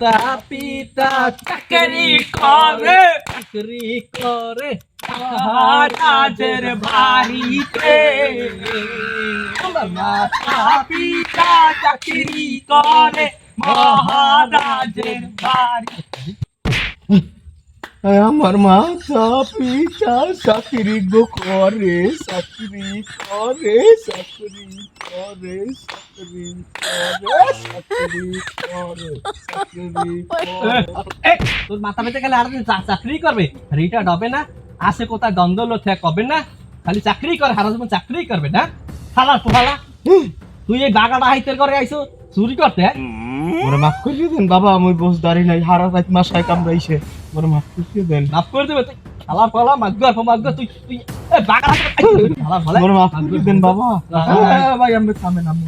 মাতা পিতা চাকরি করে মহারাজের বাড়িতে মাতা পিতা চাকরি করে মহারাজের বাড়িতে আমার মাতা পিতা চাকরি করে চাকরি করে চাকরি করে চাকরি করে চাকরি করে চাকরি করে তোর মাথা পেতে গেলে আর চাকরি করবে রিটায়ার্ড হবে না আসে কোথায় দ্বন্দ্ব লোক কবে না খালি চাকরি করে হারা জীবন চাকরি করবে না শালা পোহালা তুই এই বাগাটা হাইতের করে আইছো চুরি করতে মোরে মাফ করে দেন বাবা আমি বসদারি নাই হারা রাত মাসায় কামড়াইছে মোরে মাফ করে দেন মাফ করে দেবে তুই শালা পোহালা মাগ্গ তুই তুই এই বাগাটা শালা ভালো মোরে মাফ করে দেন বাবা ভাই আমি থামেন আমি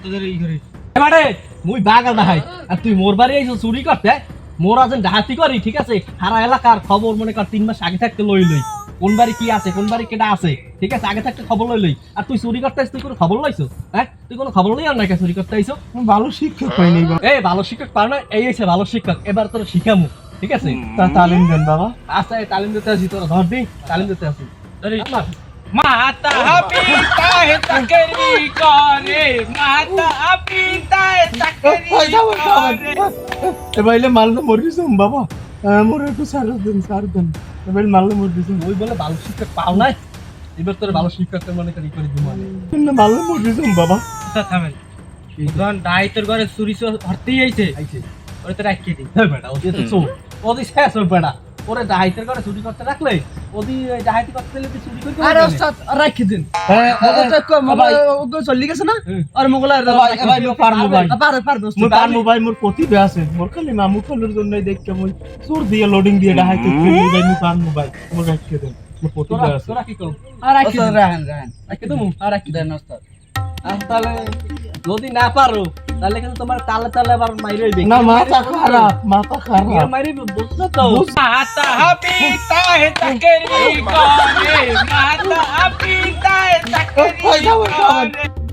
তোদের এই করে এবারে মুই বাগাটা হাই আর তুই মোর বাড়ি আইছো চুরি করতে মোর আছেন ডাহাতি করি ঠিক আছে সারা এলাকার খবর মনে কর 3 মাস আগে থাকতে লই কোন বাড়ি কি আছে কোন বাড়ি কেটা আছে ঠিক আছে আগে থাকতে খবর লই আর তুই চুরি করতে তুই কোনো খবর লইছো হ্যাঁ তুই কোনো খবর লই আর না চুরি করতে আইছো ভালো শিক্ষক পাই নাই বাবা এই ভালো শিক্ষক পার না এই হইছে ভালো শিক্ষক এবার তোর শিখামু ঠিক আছে তালিম দেন বাবা আচ্ছা এই তালিম দিতে আসি তোরা ধর দি তালিম দিতে আসি মাতা পিতা চাকরি করে মাতা পিতা চাকরি করে এবাইলে মারলে মরিস বাবা মোরে একটু সার দেন এবাইলে মারলে মরিস ওই বলে ভালো শিক্ষক পাও নাই এবার তোর ভালো শিক্ষকের মনে করি করে দিব না মারলে মরিস বাবা থামেন যখন ডাইতের ঘরে চুরি হরতেই আইছে আইছে ওরে তো রাখিয়ে দিই বেটা ওদি তো চোর ওদি শেষ ওর বেটা ওরে ডাহাইতের করে চুরি করতে রাখলে ওদি ডাহাইতি করতে দিলে চুরি করে আরে ওস্তাদ রাখি দিন চলি গেছে না আর মোগল ভাই মো পারমু ভাই পারবে মোর পারমু ভাই মোর প্রতিভা আছে মোর খালি মামু খালুর জন্যই দেখতে মই চোর দিয়ে লোডিং দিয়ে ডাহাইতে খেলি ভাই মো পারমু ভাই মোর রাখিয়ে দেন মোর প্রতিভা আছে তোরা কি করো আর রাখি দিন রাখেন রাখি দেবো আর রাখি দেন ওস্তাদ তাহলে যদি না পারো তাহলে কিন্তু তোমার তালে তালে আবার মাইরে দিই না মাথা খারাপ মাইরে বুঝছো তো মাতা পিতা চাকরি করে মাতা পিতা চাকরি করে